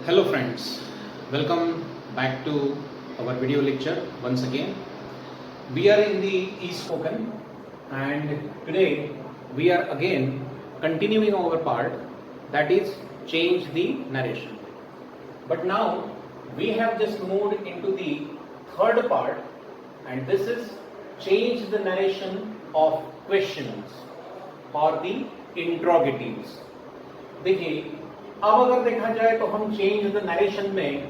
Hello friends, welcome back to our video lecture once again. We are in the e-spoken and today we are again continuing our part, that is change the narration. But now we have just moved into the third part and this is change the narration of questions or the interrogatives. देखिए अब अगर देखा जाए तो हम change the narration में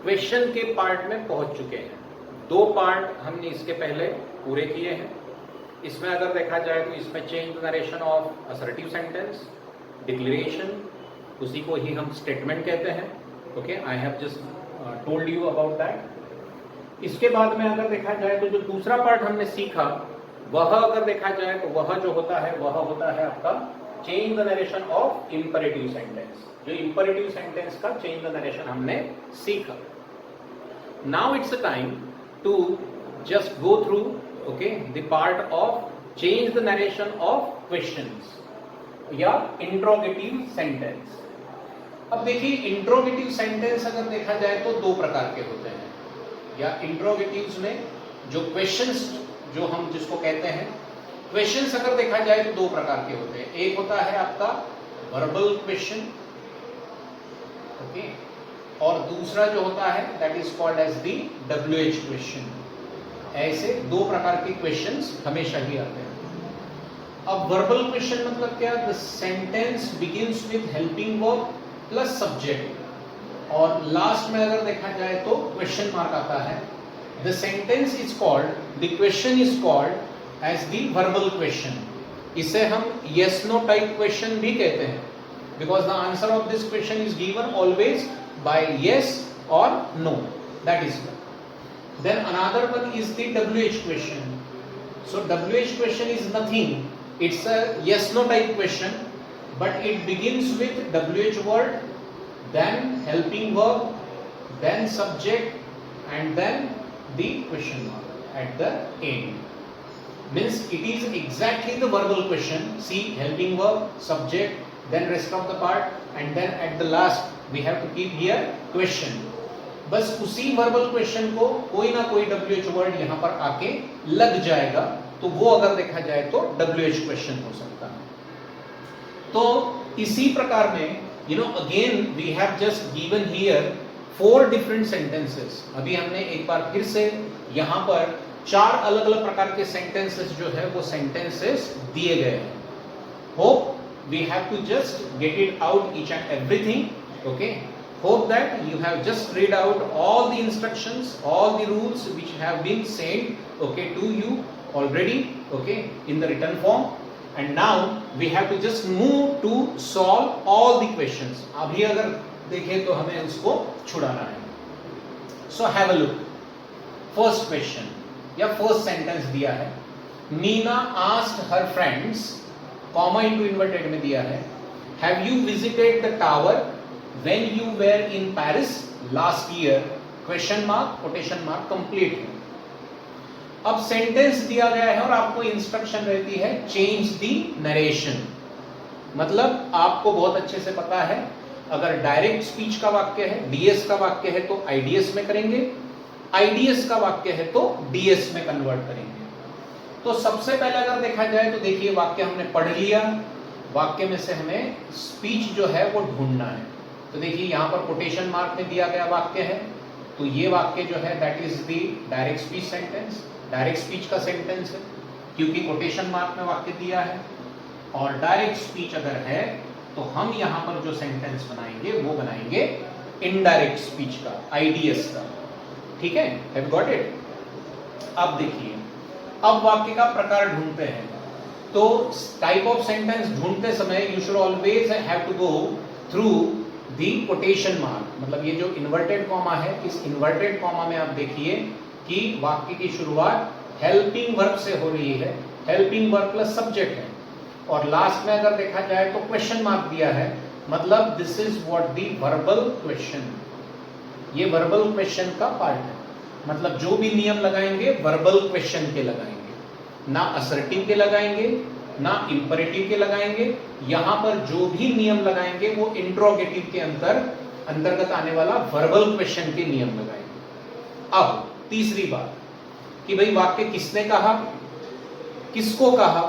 question के part में पहुंच चुके हैं। दो पार्ट हमने इसके पहले पूरे किए हैं। इसमें अगर देखा जाए तो इसमें change the narration of assertive sentence, declaration, उसी को ही हम स्टेटमेंट कहते हैं। Okay, I have just told you about that. इसके बाद में अगर देखा जाए तो जो दूसरा पार्ट हमने सीखा वह अगर देखा जाए तो वह जो होता है वह होता है आपका change the narration of imperative sentence. जो इंपरेटिव सेंटेंस का चेंज द नरेशन हमने सीखा। Now it's a time to just go through okay the part of change the narration of questions या इंट्रोगेटिव सेंटेंस। अब देखिए इंट्रोगेटिव सेंटेंस अगर देखा जाए तो दो प्रकार के होते हैं, या इंट्रोगेटिव्स में जो क्वेश्चंस जो हम जिसको कहते हैं क्वेश्चंस अगर देखा जाए तो दो प्रकार के होते हैं। एक होता है आपका वर्बल क्वेश्चन, ओके, और दूसरा जो होता है that is called as the WH question. ऐसे दो प्रकार के क्वेश्चंस हमेशा ही आते हैं। अब वर्बल क्वेश्चन मतलब क्या? The sentence begins with helping verb plus subject और लास्ट में अगर देखा जाए तो क्वेश्चन मार्क आता है। The sentence is called, the question is called as the verbal question. इसे हम yes no टाइप क्वेश्चन भी कहते हैं because the answer of this question is given always by yes or no, that is one. Then another one is the WH question. So WH question is nothing, it's a yes no type question but it begins with WH word, then helping verb, then subject and then the question mark at the end. Means it is exactly the verbal question. See, helping verb, subject, then rest of the part and then at the last we have to keep here question. बस उसी verbal question को कोई ना कोई WH word यहाँ पर आके लग जाएगा तो वो अगर देखा जाए तो WH question हो सकता है। तो इसी प्रकार में again we have just given here 4 different sentences. अभी हमने एक बार फिर से यहाँ पर 4 अलग अलग प्रकार के सेंटेंसेस जो है वो सेंटेंसेस दिए गए हैं। Hope we have to just get it out each and everything. Okay, hope that you have just read out all the instructions, all the rules which have been sent okay to you already okay in the written form, and now we have to just move to solve all the questions. अभी अगर देखें तो हमें उसको छुड़ाना है। So have a look. First question या first sentence दिया है, Meena asked her friends, comma into inverted में दिया है, have you visited the tower when you were in Paris last year, question mark quotation mark complete है। अब sentence दिया गया है और आपको इंस्ट्रक्शन रहती है चेंज द नरेशन। मतलब आपको बहुत अच्छे से पता है अगर डायरेक्ट स्पीच का वाक्य है, DS का वाक्य है तो IDS में करेंगे, IDS का वाक्य है तो DS में कन्वर्ट करेंगे। तो सबसे पहले अगर देखा जाए तो देखिए वाक्य हमने पढ़ लिया, वाक्य में से हमें स्पीच जो है वो ढूंढना है। तो देखिए यहाँ पर कोटेशन मार्क में दिया गया वाक्य है तो ये वाक्य जो है that is the direct speech sentence, direct speech का सेंटेंस है क्योंकि कोटेशन मार्क में वाक्य दिया है। और डायरेक्ट स्पीच अगर है तो हम यहाँ पर जो सेंटेंस बनाएंगे वो बनाएंगे इनडायरेक्ट स्पीच का, IDS का। ठीक है, हैव गॉट इट। अब देखिए अब वाक्य का प्रकार ढूंढते हैं। तो टाइप ऑफ सेंटेंस ढूंढते समय you should always have to go through the quotation mark. मतलब ये जो इन्वर्टेड कॉमा है, इस इन्वर्टेड कॉमा में आप देखिए कि वाक्य की शुरुआत हेल्पिंग वर्ब से हो रही है, हेल्पिंग वर्ब प्लस सब्जेक्ट है और लास्ट में अगर देखा जाए तो क्वेश्चन मार्क दिया है। मतलब this is what the verbal question, ये वर्बल क्वेश्चन का पार्ट है। मतलब जो भी नियम लगाएंगे वर्बल क्वेश्चन के लगाएंगे, ना असर्टिव के लगाएंगे ना इंपरेटिव के लगाएंगे। यहां पर जो भी नियम लगाएंगे वो इंट्रोगेटिव के अंदर अंतर्गत आने वाला वर्बल क्वेश्चन के नियम लगाएंगे। अब तीसरी बात कि भाई वाक्य किसने कहा, किसको कहा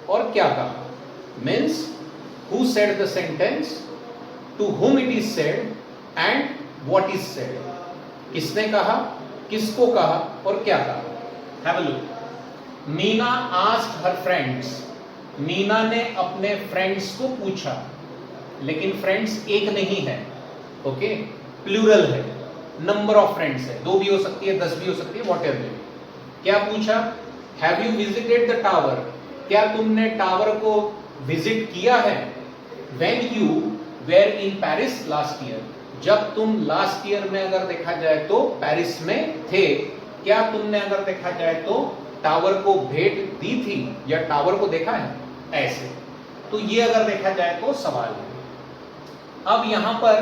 और क्या कहा। Means who said the sentence, to whom it is said and what is said। किसने कहा, किसको कहा और क्या कहा। Have a look. Meena asked her friends. Meena ने अपने फ्रेंड्स को पूछा, लेकिन फ्रेंड्स एक नहीं है, ओके, प्लूरल है, नंबर ऑफ फ्रेंड्स है, 2 भी हो सकती है, 10 भी हो सकती है, व्हाटएवर। क्या पूछा, have you visited the tower, क्या तुमने टावर को विजिट किया है। When you were in Paris last year, जब तुम लास्ट ईयर में अगर देखा जाए तो पेरिस में थे, क्या तुमने अगर देखा जाए तो टावर को भेंट दी थी या टावर को देखा है, ऐसे। तो ये अगर देखा जाए तो सवाल है। अब यहां पर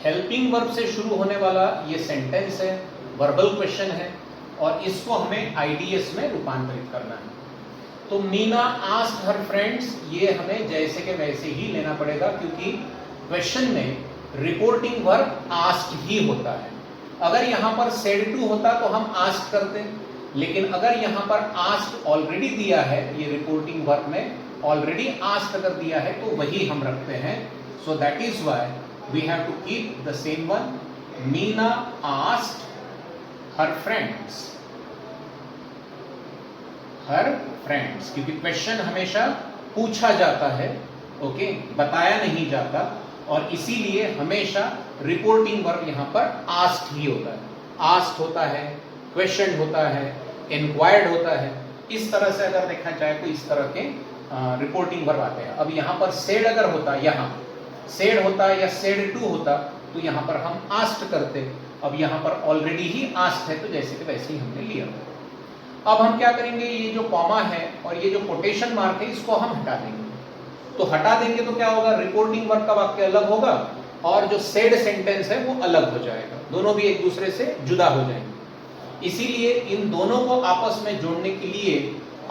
हेल्पिंग वर्ब से शुरू होने वाला ये सेंटेंस है, वर्बल क्वेश्चन है, और इसको हमें आईडीएस में रूपांतरित करना है। तो मीना आस्क्ड हर फ्रेंड्स, ये हमें जैसे के वैसे ही लेना पड़ेगा, क्योंकि क्वेश्चन में रिपोर्टिंग वर्ब आस्क्ड ही होता है। अगर यहां पर सेड टू होता तो हम आस्क्ड करते, लेकिन अगर यहां पर आस्क्ड ऑलरेडी दिया है, ये रिपोर्टिंग वर्ब में ऑलरेडी आस्क्ड अगर दिया है तो वही हम रखते हैं। So that is why we have to keep the same one. Meena asked her friends, her friends, क्योंकि क्वेश्चन हमेशा पूछा जाता है, ओके, बताया नहीं जाता, और इसीलिए हमेशा रिपोर्टिंग वर्ब यहां पर आस्क्ड ही होता है। आस्क्ड होता है, क्वेश्चन होता है, इंक्वायर्ड होता है। इस तरह से अगर देखा जाए तो इस तरह के रिपोर्टिंग वर्ब आते हैं। अब यहां पर सेड अगर होता, यहां सेड होता या सेड टू होता तो यहां पर हम आस्क्ड करते। अब यहां पर ऑलरेडी ही आस्क्ड है तो जैसे कि वैसे ही हमने लिया। अब हम क्या करेंगे, ये जो कॉमा है और ये जो कोटेशन मार्क है इसको हम हटा देंगे। तो हटा देंगे तो क्या होगा, रिपोर्टिंग वर्ब का वाक्य अलग होगा और जो सेड सेंटेंस है वो अलग हो जाएगा, दोनों भी एक दूसरे से जुदा हो जाएंगे। इसीलिए इन दोनों को आपस में जोड़ने के लिए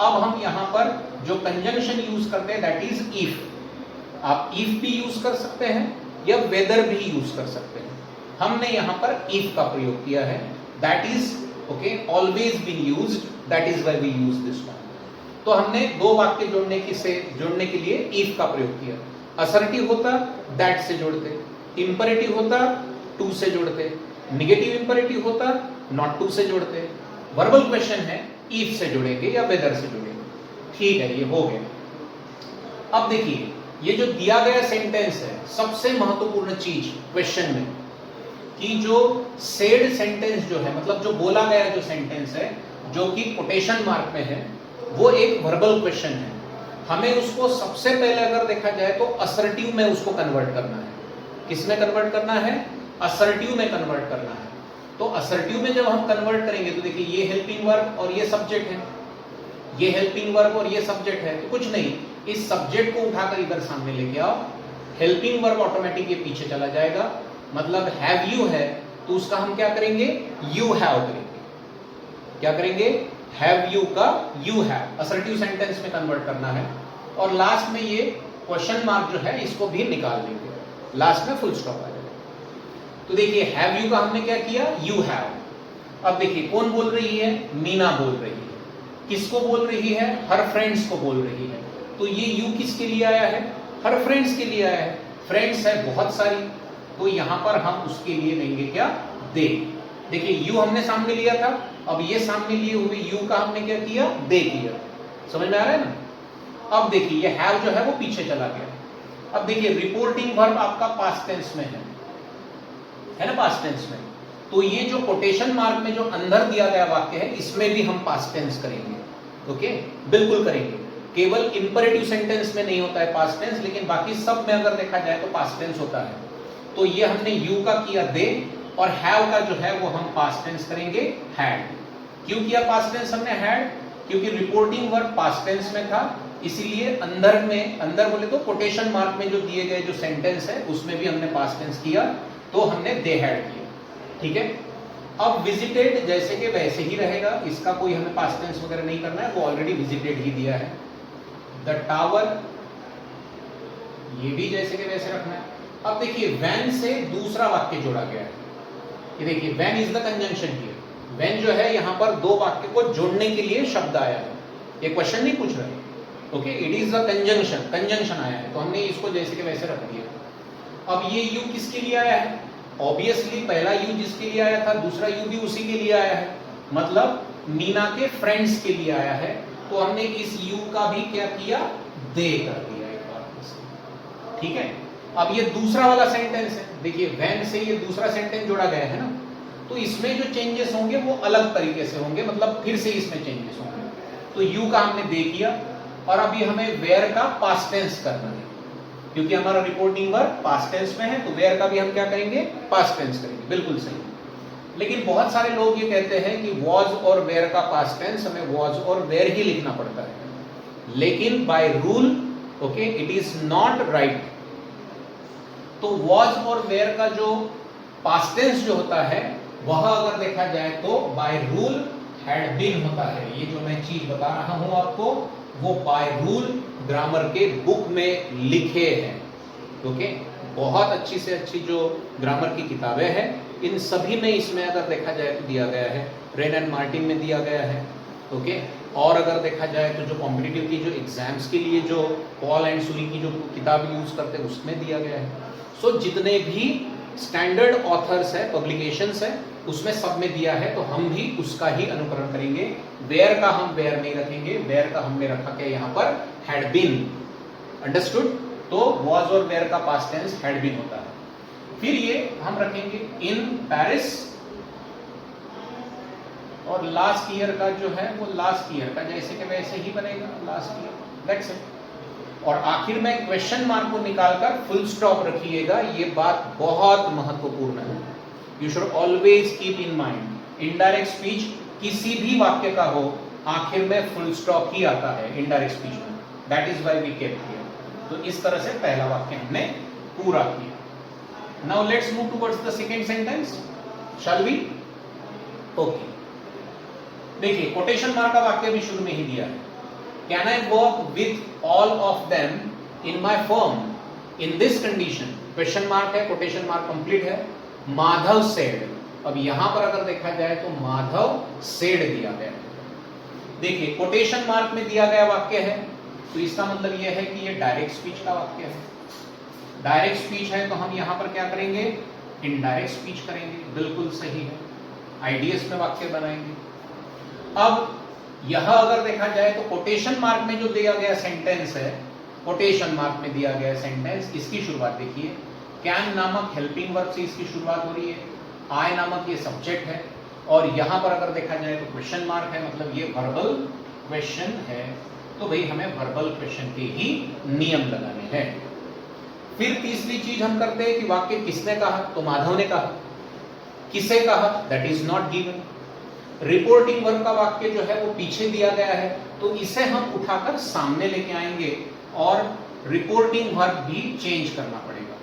अब हम यहां पर जो कंजंक्शन यूज करते हैं दैट इज इफ। आप इफ भी यूज कर सकते हैं या वेदर भी यूज कर सकते हैं। हमने यहां पर इफ का प्रयोग किया है, that is okay, always been used, that is why we use this one. तो हमने दो वाक्य जोड़ने के लिए इफ का प्रयोग किया। असर्टिव होता दैट से जोड़ते, इंपरेटिव होता टू से जोड़ते, निगेटिव इंपरेटिव होता नॉट टू से जोड़ते, वर्बल क्वेश्चन है इफ से जोड़ेंगे या वेदर से जोड़ेंगे। ठीक है, ये हो गया। अब देखिए ये जो दिया गया सेंटेंस है, सबसे महत्वपूर्ण चीज क्वेश्चन में कि जो सेड सेंटेंस जो है, मतलब जो बोला गया जो सेंटेंस है जो कि कोटेशन मार्क में है, वो एक वर्बल क्वेश्चन है। हमें उसको सबसे पहले अगर देखा जाए तो असर्टिव में उसको कन्वर्ट करना है। किस में कन्वर्ट करना है, असर्टिव में कन्वर्ट करना है। तो असर्टिव में जब हम कन्वर्ट करेंगे तो देखिए ये हेल्पिंग वर्ब और ये सब्जेक्ट है, ये हेल्पिंग वर्ब और ये सब्जेक्ट है, तो कुछ नहीं, इस सब्जेक्ट को उठाकर इधर सामने लेके आओ, हेल्पिंग वर्ब ऑटोमेटिक ये पीछे चला जाएगा। मतलब हैव यू है तो उसका हम क्या करेंगे, यू हैव करेंगे। क्या करेंगे, हैव यू का यू हैव, असर्टिव सेंटेंस में कन्वर्ट करना है। और लास्ट में ये क्वेश्चन मार्क जो है इसको भी निकाल देंगे, लास्ट में फुल स्टॉप आ जाएगा। तो देखिए हैव यू का हमने क्या किया, यू हैव। अब देखिए कौन बोल रही है, मीना बोल रही है। किसको बोल रही है, हर फ्रेंड्स को बोल रही है। तो ये यू किसके लिए आया है, हर फ्रेंड्स के लिए आया है। फ्रेंड्स है बहुत सारी, तो यहां पर हम उसके लिए लेंगे क्या, दे। देखिए यू हमने सामने लिया था, अब ये सामने लिए हुए यू का हमने क्या किया, दे किया। समझ में आ रहा है ना। अब देखिए ये हैव जो है वो पीछे चला गया। अब देखिए रिपोर्टिंग वर्ब आपका पास्ट टेंस में है ना, पास्ट टेंस में। तो ये जो कोटेशन मार्क में जो अंदर दिया गया वाक्य है इसमें भी हम पास्ट टेंस करेंगे। ओके, बिल्कुल करेंगे। केवल इंपरेटिव सेंटेंस में नहीं होता है पास्ट टेंस, लेकिन बाकी सब में अगर देखा जाए तो पास्ट टेंस होता है। तो ये हमने यू का किया दे, और हैव का जो है वो हम पास्ट टेंस करेंगे हैड। क्यों किया पास्ट टेंस हमने हैड, क्योंकि रिपोर्टिंग वर्ब पास्ट टेंस में था, इसीलिए अंदर बोले तो कोटेशन मार्क में जो दिए गए जो सेंटेंस है उसमें भी हमने पास्ट टेंस किया, तो हमने दे हैड किया। ठीक है। अब विजिटेड जैसे कि वैसे ही रहेगा, इसका कोई हमें पास्ट टेंस वगैरह नहीं करना है, वो ऑलरेडी विजिटेड ही दिया है। द टावर, ये भी जैसे कि वैसे रखना है। अब देखिए व्हेन से दूसरा वाक्य जोड़ा गया है। ये देखिए when is the conjunction here. When जो है यहाँ पर दो वाक्य को जोड़ने के लिए शब्द आया है। ये क्वेश्चन नहीं पूछ रहे, okay, it is the conjunction, conjunction आया है, तो हमने इसको जैसे के वैसे रख दिया। अब ये यू किसके लिए आया है? ऑब्वियसली पहला यू जिसके लिए आया था, दूसरा यू भी उसी के लिए आया है, मतलब मीना के फ्रेंड्स के लिए आया है। तो हमने इस यू का भी क्या किया, दे कर दिया एक बार, ठीक है। अब ये दूसरा वाला सेंटेंस है, देखिए व्हेन से ये दूसरा सेंटेंस जोड़ा गया है ना, तो इसमें जो चेंजेस होंगे वो अलग तरीके से होंगे, मतलब फिर से इसमें चेंजेस होंगे। तो यू का हमने दे किया, और अभी हमें वेयर का पास्ट टेंस करना है, क्योंकि हमारा रिपोर्टिंग वर्ब पास्ट टेंस में है, तो वेयर का भी हम क्या करेंगे, पास्ट टेंस करेंगे, बिल्कुल सही। लेकिन बहुत सारे लोग ये कहते हैं कि वॉज और वेयर का पास्ट टेंस हमें वॉज और वेयर ही लिखना पड़ता है, लेकिन by rule, okay, it is not right. तो वॉज और वेयर का जो पास्ट टेंस जो होता है वह अगर देखा जाए तो बाय रूल हैड बीन होता है। ये जो मैं चीज बता रहा हूं आपको वो बाय रूल ग्रामर के बुक में लिखे हैं, ओके। बहुत अच्छी से अच्छी जो ग्रामर की किताबें हैं इन सभी में इसमें अगर देखा जाए तो दिया गया है, रेन एंड मार्टिन में दिया गया है, ओके। और अगर देखा जाए तो जो कॉम्पिटिटिव की जो एग्जाम्स के लिए जो पॉल एंड सूरी की जो किताब यूज करते हैं उसमें दिया गया है। सो जितने भी स्टैंडर्ड ऑथर्स है, पब्लिकेशंस है, उसमें सब में दिया है, तो हम भी उसका ही अनुकरण करेंगे। वेयर का हम वेयर नहीं रखेंगे, वेयर का हमने रखा क्या यहाँ पर, हैड बीन, अंडरस्टूड। तो वॉज और वेयर का पास्ट टेंस हैड बीन होता है। फिर ये हम रखेंगे इन पेरिस, और लास्ट ईयर का जो है वो लास्ट ईयर का जैसे कि वैसे ही बनेगा, लास्ट ईयर, दैट्स इट। और आखिर में क्वेश्चन मार्क को निकालकर फुल स्टॉप रखिएगा, ये बात बहुत महत्वपूर्ण है। You should always keep in mind, indirect speech किसी भी वाक्य का हो आखिर में फुल स्टॉप ही आता है इनडायरेक्ट स्पीच में, that is why we kept here. तो इस तरह से पहला वाक्य हमने पूरा किया। Now let's move towards the second sentence, shall we? Okay, देखिए कोटेशन मार्क का वाक्य भी शुरू में ही दिया है। Can I work with all of them in my firm in this condition, question mark है, कोटेशन मार्क कंप्लीट है। माधव सेड, अब यहां पर अगर देखा जाए तो माधव सेड दिया गया है। देखिए कोटेशन मार्क में दिया गया वाक्य है, तो इसका मतलब यह है कि यह डायरेक्ट स्पीच का वाक्य है। डायरेक्ट स्पीच है तो हम यहां पर क्या करेंगे, इनडायरेक्ट स्पीच करेंगे, बिल्कुल सही है। आईडीएस में वाक्य बनाएंगे। अब यह अगर देखा जाए तो कोटेशन मार्क में जो दिया गया सेंटेंस है, कोटेशन मार्क में दिया गया सेंटेंस, इसकी शुरुआत देखिए, कैन नामक हेल्पिंग वर्ब से इसकी शुरुआत हो रही है, आई नामक ये सब्जेक्ट है, और यहां पर अगर देखा जाए तो क्वेश्चन मार्क है, मतलब ये वर्बल क्वेश्चन है। तो भाई हमें वर्बल क्वेश्चन के ही नियम लगाने हैं। फिर तीसरी चीज हम करते हैं कि वाक्य किसने कहा, तो माधव ने कहा। किसे कहा, that is not given. Reporting verb का वाक्य जो है वो पीछे दिया गया है, तो इसे हम उठाकर सामने लेके आएंगे और रिपोर्टिंग वर्ब भी चेंज करना पड़ेगा।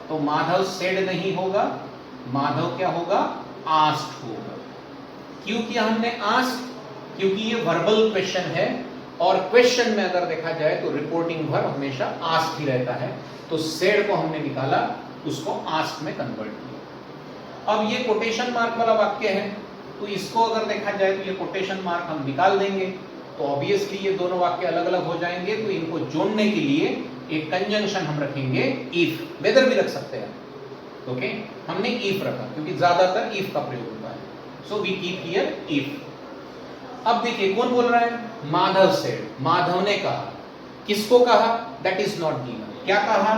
तो माधव सेड नहीं होगा, माधव क्या होगा, आस्क्ड होगा। क्यों किया हमने आस्क्ड, क्योंकि ये वर्बल क्वेश्चन है, और क्वेश्चन में अगर देखा जाए तो रिपोर्टिंग वर्ब हमेशा आस्क्ड ही रहता है। तो सेड को हमने निकाला, उसको आस्क्ड में कन्वर्ट किया। अब ये कोटेशन मार्क वाला वाक्य है, तो इसको अगर देखा जाए तो ये कोटेशन मार्क हम निकाल देंगे, तो ऑब्वियसली ये दोनों वाक्य अलग अलग हो जाएंगे। तो इनको जोड़ने के लिए एक कंजंक्शन हम रखेंगे इफ, वेदर भी रख सकते हैं, ओके। हमने इफ रखा क्योंकि ज्यादातर इफ का प्रयोग होता है, so we keep here if. अब देखिए कौन बोल रहा है, माधव सेड, माधव ने कहा। किसको कहा, दैट इज नॉट गिवन। क्या कहा,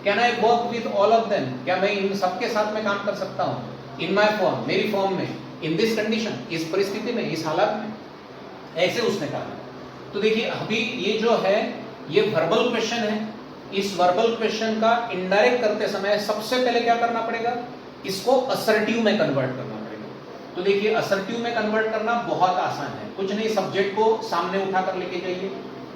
can I work with all of them, क्या मैं इन सबके साथ में काम कर सकता हूं, इन माय फॉर्म, मेरी फॉर्म में, इन दिस कंडीशन, इस परिस्थिति में, इस हालत में, ऐसे उसने कहा। तो देखिए अभी ये जो है ये वर्बल क्वेश्चन है। इस वर्बल क्वेश्चन का इनडायरेक्ट करते समय सबसे पहले क्या करना पड़ेगा, इसको असर्टिव में कन्वर्ट करना पड़ेगा। तो देखिए असर्टिव में कन्वर्ट करना बहुत आसान है, कुछ नहीं, सब्जेक्ट को सामने उठाकर लेके जाइए।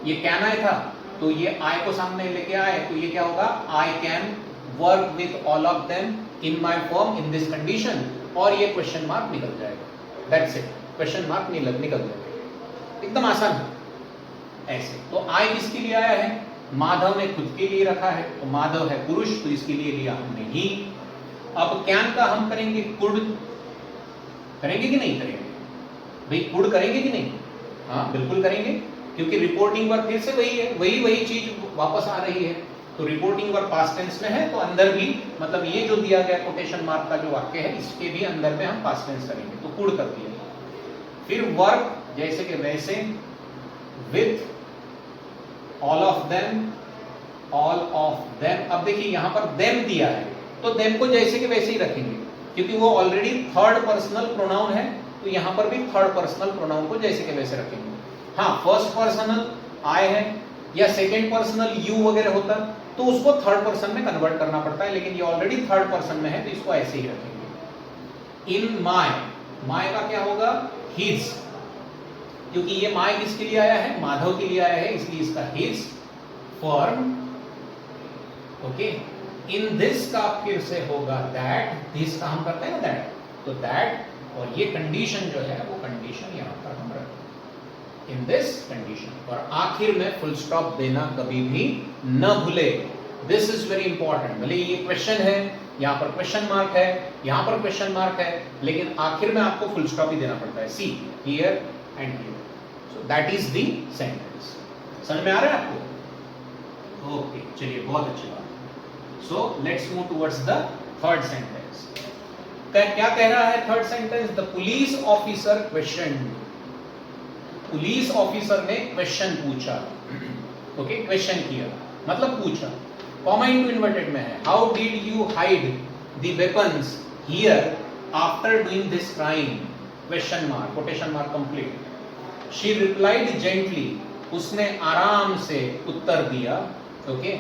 ये कैन आई था, तो ये आई को सामने लेके आए, तो ये क्या होगा, I can work with all of them in my form in this condition, और ये क्वेश्चन मार्क निकल जाएगा, दैट्स इट। क्वेश्चन मार्क निकल जाएगा, एकदम आसान है ऐसे। तो आई किसके लिए आया है, माधव ने खुद के लिए रखा है, तो माधव है पुरुष, तो इसके लिए लिया हमने ही। अब कैन का हम करेंगे कुड, करेंगे कि नहीं करेंगे भाई, कुड करेंगे कि नहीं? हाँ बिल्कुल करेंगे, क्योंकि रिपोर्टिंग वर्ब फिर से वही है, वही चीज वापस आ रही है। तो रिपोर्टिंग वर्ब पास्ट टेंस में है, तो अंदर भी मतलब ये जो दिया गया कोटेशन मार्क का जो वाक्य है, इसके भी अंदर में हम पास्ट टेंस करेंगे, तो कुड कर दिया। फिर वर्ब जैसे कि वैसे, with, all of them, all of them. अब देखिए यहां पर देम दिया है, तो देम को जैसे कि वैसे ही रखेंगे, क्योंकि वो ऑलरेडी थर्ड पर्सनल प्रोनाउन है, तो यहां पर भी थर्ड पर्सनल प्रोनाउन को जैसे कि वैसे रखेंगे। हाँ, फर्स्ट पर्सनल आई है या सेकेंड पर्सनल यू वगैरह होता तो उसको थर्ड पर्सन में कन्वर्ट करना पड़ता है, लेकिन ये ऑलरेडी थर्ड पर्सन में है, तो इसको ऐसे ही रखेंगे। इन माय, माय का क्या होगा? हिज, क्योंकि ये माय किसके लिए आया है? माधव के लिए आया है, इसलिए इसका his. Form, okay. In this का फिर से होगा दैट, दिस का हम करते हैं ना दैट, तो दैट, और ये कंडीशन जो है वो कंडीशन यहां पर हम रखते हैं, इन दिस कंडीशन। और आखिर में फुल स्टॉप देना कभी भी न भूले, दिस इज वेरी इंपॉर्टेंट। भले ये क्वेश्चन है, यहां पर क्वेश्चन मार्क है, यहां पर क्वेश्चन मार्क है, लेकिन आखिर में आपको फुल स्टॉप ही देना पड़ता है। See here and here, so that is the sentence. समझ में आ रहा है आपको? ओके, चलिए बहुत अच्छी बात। So let's move towards the third sentence. क्या कह रहा है third sentence? The police officer question, police officer ने क्वेश्चन पूछा, ओके, क्वेश्चन किया मतलब पूछा। कॉमा इनटू इन्वर्टेड में है, how did you hide the weapons here after doing this crime? Question mark, quotation mark complete. She replied gently, उसने आराम से उत्तर दिया, okay.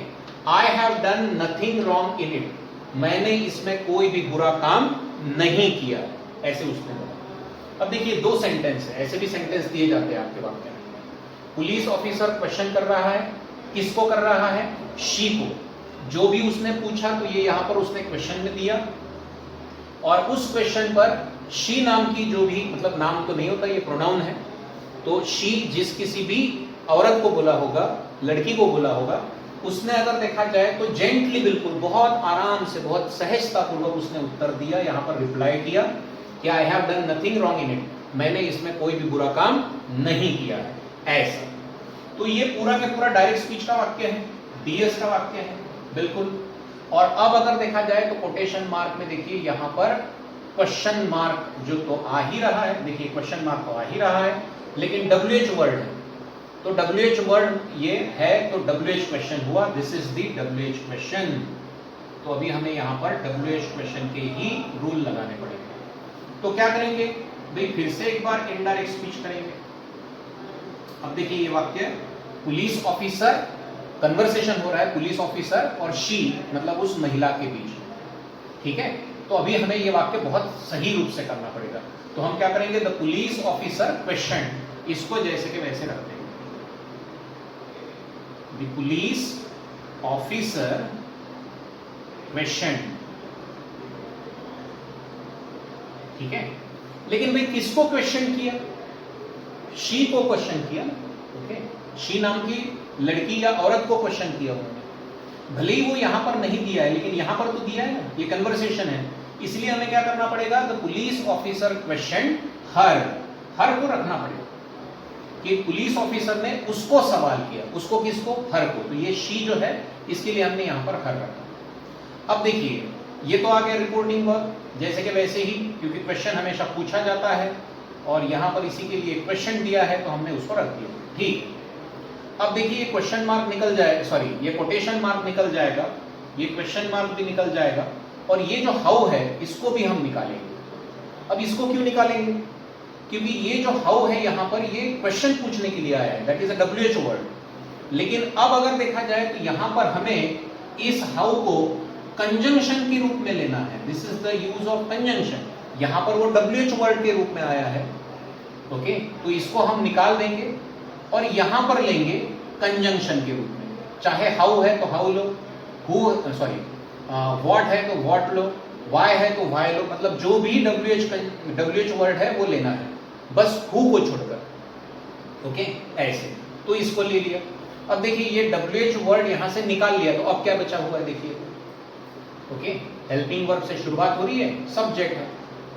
I have done nothing wrong in it, मैंने इसमें कोई भी बुरा काम नहीं किया, ऐसे उसने बोला। अब देखिए दो सेंटेंस है, ऐसे भी सेंटेंस दिए जाते हैं आपके वाक्य में। पुलिस ऑफिसर क्वेश्चन कर रहा है, किसको कर रहा है? शी को, जो भी उसने पूछा, तो ये यहां पर उसने क्वेश्चन में दिया, और उस क्वेश्चन पर शी नाम की जो भी, मतलब नाम तो नहीं होता, ये प्रोनाउन है, तो शी जिस किसी भी औरत को बोला होगा, लड़की को बोला होगा, उसने अगर देखा जाए तो जेंटली, बिल्कुल बहुत आराम से, बहुत सहजता पूर्वक उसने उत्तर दिया, यहां पर रिप्लाई किया कि I have done nothing wrong in it, मैंने इसमें कोई भी बुरा काम नहीं किया है, ऐसा। तो ये पूरा का पूरा डायरेक्ट स्पीच का वाक्य है, डीएस का वाक्य है, बिल्कुल। और अब अगर देखा जाए तो कोटेशन मार्क में देखिए यहां पर क्वेश्चन मार्क जो तो आ ही रहा है, देखिए क्वेश्चन मार्क तो आ ही रहा है, लेकिन WH वर्ड है, तो WH वर्ड ये है, तो WH क्वेश्चन हुआ, this is the WH question. तो अभी हमें यहां पर WH क्वेश्चन के ही रूल लगाने पड़ेंगे। तो क्या करेंगे भाई, फिर से एक बार इनडायरेक्ट स्पीच करेंगे। अब देखिए ये वाक्य, पुलिस ऑफिसर, कन्वर्सेशन हो रहा है पुलिस ऑफिसर और शी, मतलब उस महिला के बीच, ठीक है। तो अभी हमें ये वाक्य बहुत सही रूप से करना पड़ेगा। तो हम क्या करेंगे? द पुलिस ऑफिसर क्वेश्चन, इसको जैसे के वैसे रख देंगे, द पुलिस ऑफिसर क्वेश्चन, ठीक है। लेकिन भाई किसको क्वेश्चन किया? शी को क्वेश्चन किया, ओके। शी नाम की लड़की या औरत को क्वेश्चन किया उन्होंने, भले ही वो यहां पर नहीं दिया है, लेकिन यहां पर तो दिया है ना, ये कन्वर्सेशन है, इसलिए हमें क्या करना पड़ेगा? द पुलिस ऑफिसर क्वेश्चन हर, हर को रखना पड़ेगा कि पुलिस ऑफिसर ने उसको सवाल किया, उसको किसको? हर को। तो ये शी जो है, इसके लिए हमने यहां पर हर रखा। अब देखिए ये तो आ गया रिपोर्टिंग वर्ब, जैसे कि वैसे ही, क्योंकि क्वेश्चन हमेशा पूछा जाता है और यहां पर इसी के लिए क्वेश्चन दिया है, तो हमने उसको रख दिया, ठीक। अब देखिए ये क्वेश्चन मार्क निकल जाए, सॉरी ये कोटेशन मार्क निकल जाएगा, ये क्वेश्चन मार्क भी निकल जाएगा, और ये जो हाउ है इसको भी हम निकालेंगे। अब इसको क्यों निकालेंगे? क्योंकि ये जो हाउ है यहां पर ये क्वेश्चन पूछने के लिए आया है, that is a WH word. लेकिन अब अगर देखा जाए तो यहां पर हमें इस हाउ को कंजंक्शन के रूप में लेना है, this is the use of conjunction. यहां पर वो WH वर्ड के रूप में आया है, ओके। तो इसको हम निकाल देंगे और यहां पर लेंगे कंजंक्शन के रूप में, चाहे हाउ है तो how low, who sorry what है तो व्हाट लो, वाई है तो वाई लो, मतलब जो भी WH वर्ड है वो लेना है, बस हु को छोड़कर, ओके, ऐसे। तो इसको ले लिया। अब देखिए ये WH वर्ड यहां से निकाल लिया, तो अब क्या बचा हुआ है देखिए। ओके, हेल्पिंग वर्ब से शुरुआत हो रही है, सब्जेक्ट है,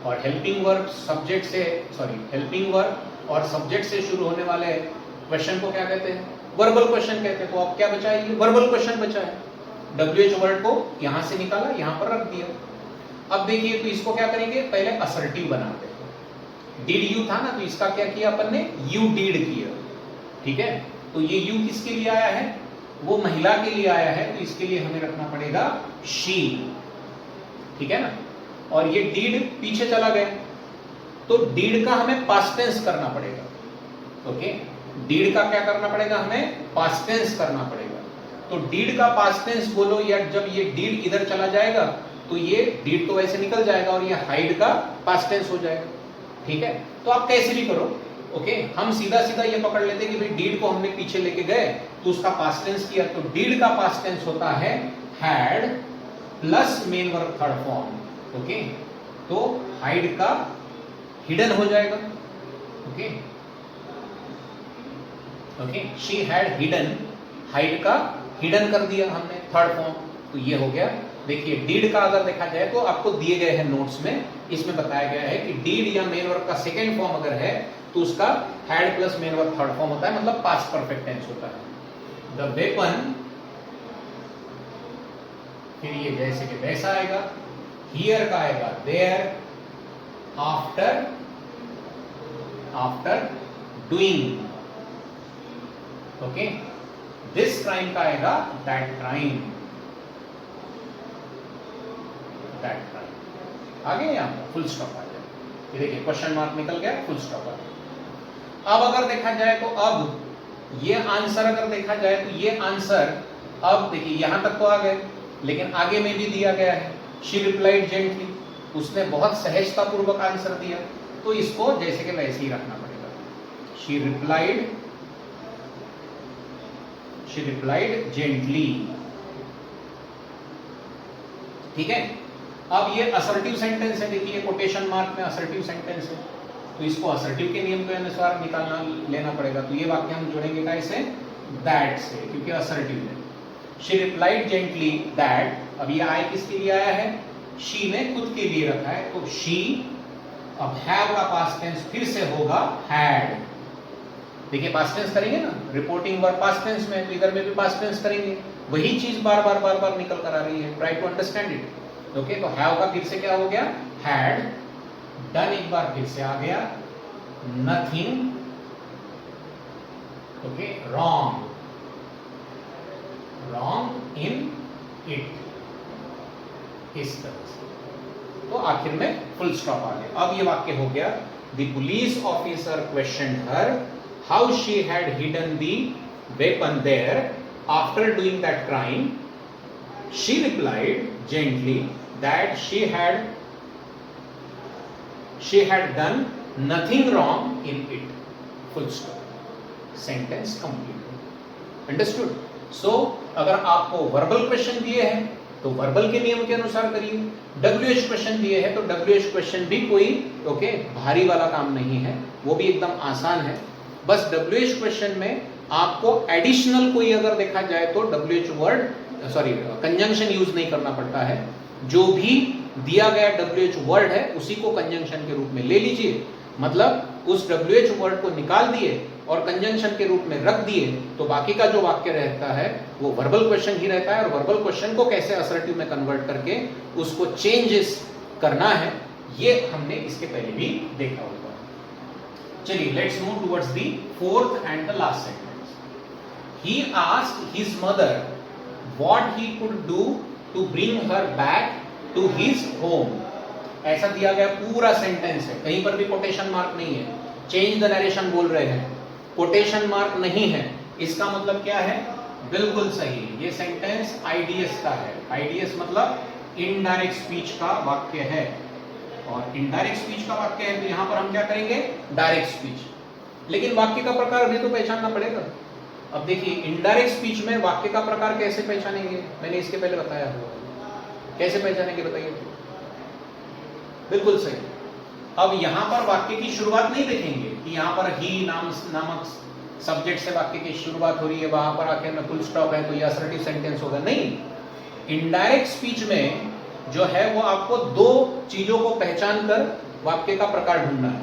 और हेल्पिंग वर्ब सब्जेक्ट से, सॉरी, हेल्पिंग वर्ब और सब्जेक्ट से शुरू होने वाले क्वेश्चन को क्या कहते हैं? वर्बल क्वेश्चन कहते हैं। तो अब क्या बचा है? ये वर्बल क्वेश्चन बचा है। WH वर्ड को यहां से निकाला, यहां पर रख दिया। अब देखिए, तो इसको क्या करेंगे? पहले असर्टिव बनाते हैं। डिड यू था ना, तो इसका क्या किया अपन ने? यू डिड किया। ठीक है, तो ये यू किसके लिए आया है? वो महिला के लिए आया है, तो इसके लिए हमें रखना पड़ेगा शी। ठीक है ना, और ये डीड पीछे चला गया, तो डीड का हमें पास्ट टेंस करना पड़ेगा। ओके, डीड का क्या करना पड़ेगा? हमें पास्ट टेंस करना पड़ेगा। तो डीड का पास्ट टेंस बोलो, या जब ये डीड इधर चला जाएगा तो ये डीड तो वैसे निकल जाएगा और ये हाइड का पास्ट टेंस हो जाएगा। ठीक है, तो आप कैसे भी करो। ओके, हम सीधा सीधा ये पकड़ लेते कि भाई डीड को हमने पीछे लेके गए तो उसका पास्ट टेंस किया, तो डीड का पास्ट टेंस होता है had plus main verb third form. Okay, तो हाइड का हिडन हो जाएगा। Okay, okay, she had hidden, hide का हिडन कर दिया हमने थर्ड फॉर्म, तो ये हो गया। देखिए डीड का अगर देखा जाए तो आपको दिए गए हैं नोट्स में, इसमें बताया गया है कि डीड या मेन वर्ब का सेकेंड फॉर्म अगर है तो उसका had plus main verb third form होता है, मतलब पास्ट परफेक्ट टेंस होता है। द वेपन, फिर ये जैसे कि वैसा आएगा, हियर का आएगा there, after, after doing. Okay, this crime का आएगा दैट क्राइम, दैट क्राइम। आगे यहां पर फुल स्टॉप आ जाए, ये देखिए क्वेश्चन मार्क निकल गया, फुल स्टॉप आ गया। अब अगर देखा जाए तो अब ये आंसर अगर देखा जाए तो ये आंसर, अब देखिए यहां तक तो आ गए, लेकिन आगे में भी दिया गया है शी रिप्लाइड जेंटली, उसने बहुत सहजता पूर्वक आंसर दिया, तो इसको जैसे कि वैसे ही रखना पड़ेगा। She replied gently. ठीक है, अब ये असर्टिव सेंटेंस है, देखिए कोटेशन मार्क में असर्टिव सेंटेंस है, तो इसको असर्टिव के नियम के अनुसार निकालना लेना पड़ेगा। तो ये वाक्य हम जोड़ेंगे कैसे? दैट से, क्योंकि असर्टिव है। शी रिप्लाइड जेंटली दैट, अब ये आई किसके लिए आया है? शी ने खुद के लिए रखा है, तो शी, अब हैव का पास्ट टेंस फिर से होगा हैड। देखिए पास्ट टेंस करेंगे ना, रिपोर्टिंग वर्ब पास्ट टेंस में, तो इधर में भी पास्ट टेंस करेंगे, वही चीज बार बार निकल कर आ रही है। Try to understand it. Okay, तो हैव का फिर से क्या हो गया? हैड। डन एक बार फिर से आ गया, nothing. Okay, wrong, wrong in it, इस तरह से। तो आखिर में फुल स्टॉप आ गया। अब ये वाक्य हो गया, the police officer questioned her how she had hidden the weapon there after doing that crime. She replied gently that she had done nothing wrong in it. Full stop. Sentence complete. Understood? So, अगर आपको verbal question दिए हैं तो verbal के नियम के अनुसार करिए। WH क्वेश्चन दिए हैं तो WH क्वेश्चन भी कोई भारी वाला काम नहीं है, वो भी एकदम आसान है। बस WH क्वेश्चन में आपको एडिशनल कोई अगर देखा जाए तो WH word, sorry, conjunction use नहीं करना पड़ता है। जो भी दिया गया WH वर्ड है उसी को कंजंक्शन के रूप में ले लीजिए, मतलब उस WH वर्ड को निकाल दिए और कंजंक्शन के रूप में रख दिए, तो बाकी का जो वाक्य रहता है वो वर्बल क्वेश्चन ही रहता है। और वर्बल क्वेश्चन को कैसे असर्टिव में कन्वर्ट करके उसको चेंजेस करना है, ये हमने इसके पहले भी देखा होगा। चलिए, let's move towards the fourth and the last sentence. He asked his mother what he could do to bring her back to his home. ऐसा दिया गया पूरा सेंटेंस है, कहीं पर भी कोटेशन मार्क नहीं है। चेंज द नरेशन बोल रहे हैं, कोटेशन मार्क नहीं है, इसका मतलब क्या है? बिल्कुल सही, ये सेंटेंस आईडीएस का है। आईडीएस मतलब इनडायरेक्ट स्पीच का वाक्य है, और इनडायरेक्ट स्पीच का वाक्य है तो यहां पर हम क्या करेंगे? Direct speech. लेकिन वाक्य का प्रकार भी तो पहचानना पड़ेगा। अब देखिए, इनडायरेक्ट स्पीच में वाक्य का प्रकार कैसे पहचानेंगे? मैंने इसके पहले बताया हुआ, कैसे पहचानेंगे बताइए? बिल्कुल सही। अब यहां पर वाक्य की शुरुआत नहीं देखेंगे कि यहां पर ही नामक सब्जेक्ट से वाक्य की शुरुआत हो रही है, वहां पर आखिर में फुल स्टॉप है, तो ये असर्टिव सेंटेंस होगा। नहीं, इनडायरेक्ट स्पीच में जो है वो आपको दो चीजों को पहचान कर वाक्य का प्रकार ढूंढना है।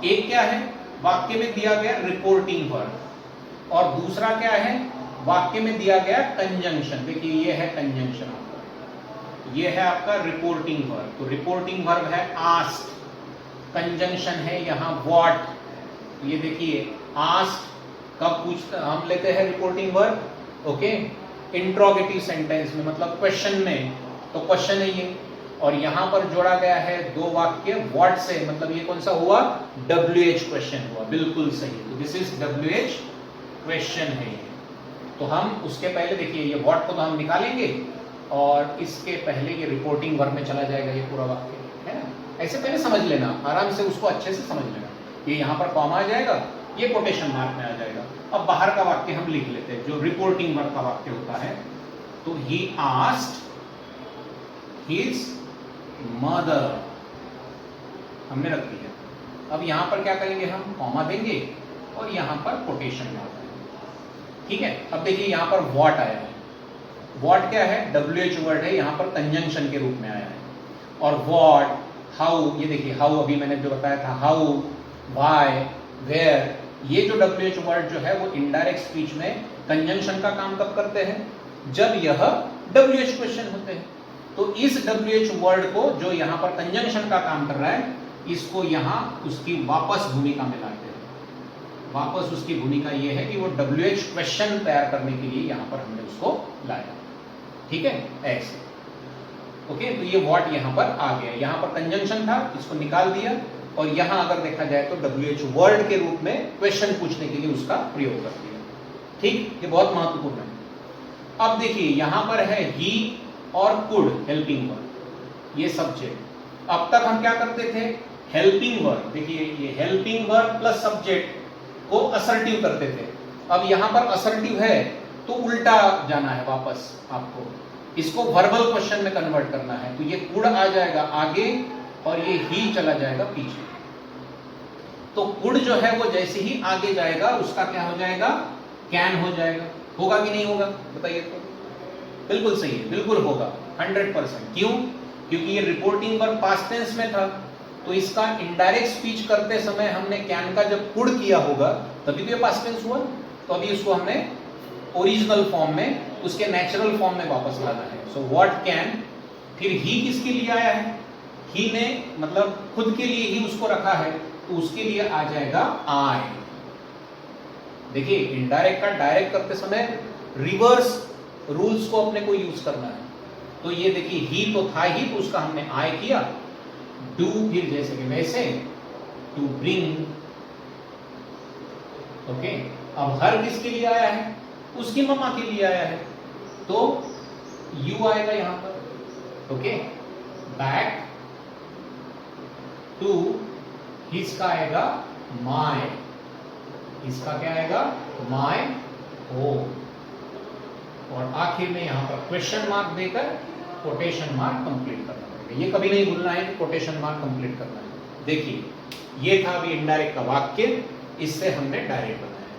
एक क्या है, वाक्य में दिया गया रिपोर्टिंग वर्ब, और दूसरा क्या है, वाक्य में दिया गया कंजंक्शन। देखिए ये है कंजंक्शन आपका, ये है आपका रिपोर्टिंग वर्ब। तो रिपोर्टिंग वर्ब है आस्क्ड, कंजंक्शन है यहाँ व्हाट। ये देखिए आस्क्ड कब पूछता, हम लेते हैं reporting verb, okay, interrogative sentence में, मतलब क्वेश्चन में, तो क्वेश्चन है ये। और यहां पर जोड़ा गया है दो वाक्य व्हाट से, मतलब ये कौन सा हुआ, WH क्वेश्चन हुआ, बिल्कुल सही। तो दिस इज WH क्वेश्चन है ये। तो हम उसके पहले देखिए ये व्हाट को तो हम निकालेंगे, और इसके पहले ये रिपोर्टिंग वर्ब में चला जाएगा ये पूरा वाक्य, है ना। ऐसे पहले समझ लेना, आराम से उसको अच्छे से समझ लेना। ये यहाँ पर कॉमा आ जाएगा, ये कोटेशन मार्क में आ जाएगा। अब बाहर का वाक्य हम लिख लेते हैं, जो रिपोर्टिंग वर्ब का वाक्य होता है। तो ही आस्क्ड हिज मदर, हमने रख दिया। अब यहां पर क्या करेंगे, हम कॉमा देंगे और यहां पर कोटेशन मार्क, ठीक है। अब देखिए यहां पर व्हाट आया है, व्हाट क्या है, WH वर्ड है, यहां पर कंजंक्शन के रूप में आया है। और व्हाट, हाउ, ये देखिए हाउ अभी मैंने जो बताया था, हाउ, व्हाई, वेयर, ये जो WH वर्ड जो है वो इनडायरेक्ट स्पीच में कंजंक्शन का काम कब करते हैं, जब यह WH क्वेश्चन होते हैं। तो इस WH वर्ड को जो यहाँ पर कंजंक्शन का काम कर रहा है, इसको यहाँ उसकी वापस भूमिका में लाते हैं। वापस उसकी भूमिका ये है कि वो WH क्वेश्चन तैयार करने के लिए यहाँ पर हमने उसको लाया, ठीक है, ऐसे, ओके। तो ये व्हाट यहाँ पर आ गया, यहाँ पर कंजंक्शन था, इसको निकाल दिया, और यहाँ अगर देखा जाए तो WH वर्ड के रूप में क्वेश्चन पूछने के लिए उसका प्रयोग कर दिया, ठीक। ये बहुत महत्वपूर्ण है। अब देखिए यहाँ पर है ही और कुड, हेल्पिंग वर्ब, ये सब्जेक्ट। अब तक हम क्या करते थे, हेल्पिंग वर्ब, देखिए ये हेल्पिंग वर्ब प्लस सब्जेक्ट को असर्टिव करते थे। अब यहां पर असर्टिव है तो उल्टा जाना है वापस, आपको इसको वर्बल क्वेश्चन में कन्वर्ट करना है। तो ये कुड आ जाएगा आगे और ये ही चला जाएगा पीछे। तो कुड जो है वो जैसे ही आगे जाएगा उसका क्या हो जाएगा, कैन हो जाएगा। होगा कि नहीं होगा बताइए तो? बिल्कुल सही है, बिल्कुल होगा, 100%। क्यों? क्योंकि ये रिपोर्टिंग वर्ब पास्ट टेंस में था, तो इसका इनडायरेक्ट स्पीच करते समय हमने कैन का जब कुड किया होगा तभी तो ये पास्ट टेंस हुआ। तो अभी उसको हमने ओरिजिनल फॉर्म में, उसके नेचुरल फॉर्म में वापस लाना है। सो व्हाट कैन, फिर ही किसके लिए आया है, ही ने मतलब खुद के लिए ही उसको रखा है, तो उसके लिए आ जाएगा आई। देखिए इनडायरेक्ट का डायरेक्ट करते समय रिवर्स रूल्स को अपने को यूज करना है। तो ये देखिए ही तो था ही, तो उसका हमने आई किया। डू फिर जैसे कि वैसे, टू ब्रिंग, ओके। अब हर किसके लिए आया है, उसकी मम्मा के लिए आया है, तो यू आएगा यहां पर, ओके। बैक टू, इसका आएगा माय, इसका क्या आएगा, माय होम। और आखिर में यहां पर क्वेश्चन मार्क देकर कोटेशन मार्क कंप्लीट करना पड़ेगा। ये कभी नहीं भूलना है कि कोटेशन मार्क कंप्लीट करना है। देखिए ये था अभी इनडायरेक्ट का वाक्य, इससे हमने डायरेक्ट बनाया।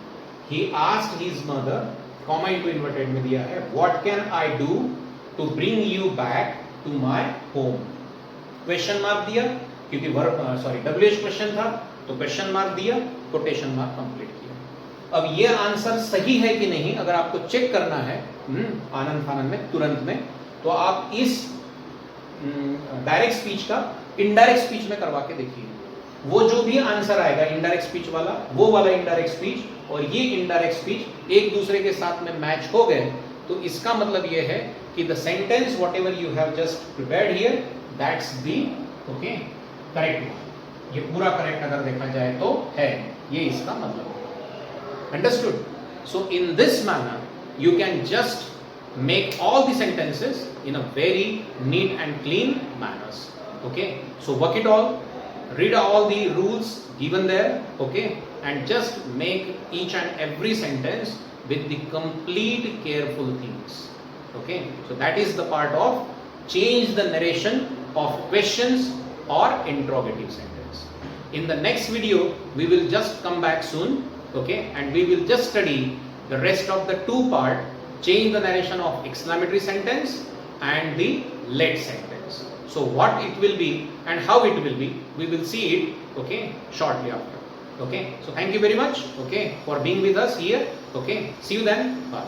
He asked his mother, comma into inverted में दिया है, what can I do to bring you back to my home. Question mark दिया क्योंकि वर्ब WH क्वेश्चन था, तो क्वेश्चन मार्क दिया, कोटेशन मार्क कंप्लीट किया। अब ये आंसर सही है कि नहीं अगर आपको चेक करना है आनंद फानंद में, तुरंत में, तो आप इस डायरेक्ट स्पीच का इनडायरेक्ट स्पीच में करवा के देखिए। वो जो भी आंसर आएगा इनडायरेक्ट स्पीच वाला, वो वाला इनडायरेक्ट स्पीच और ये इनडायरेक्ट स्पीच एक दूसरे के साथ में मैच हो गए, तो इसका मतलब ये है कि the sentence what ever you have just prepared here, that's the okay correct one. ये पूरा करेक्ट अगर देखा जाए तो है, ये इसका मतलब है। Understood? So in this manner you can just make all the sentences in a very neat and clean manners. Okay, so work it all, read all the rules given there, okay, and just make each and every sentence with the complete careful things. Okay, so that is the part of change the narration of questions or interrogative sentence. In the next video we will just come back soon Okay, and we will just study the rest of the two part, change the narration of exclamatory sentence and the let sentence. So what it will be and how it will be, we will see it, okay, shortly after. Okay, so thank you very much, okay, for being with us here. Okay, see you then. Bye.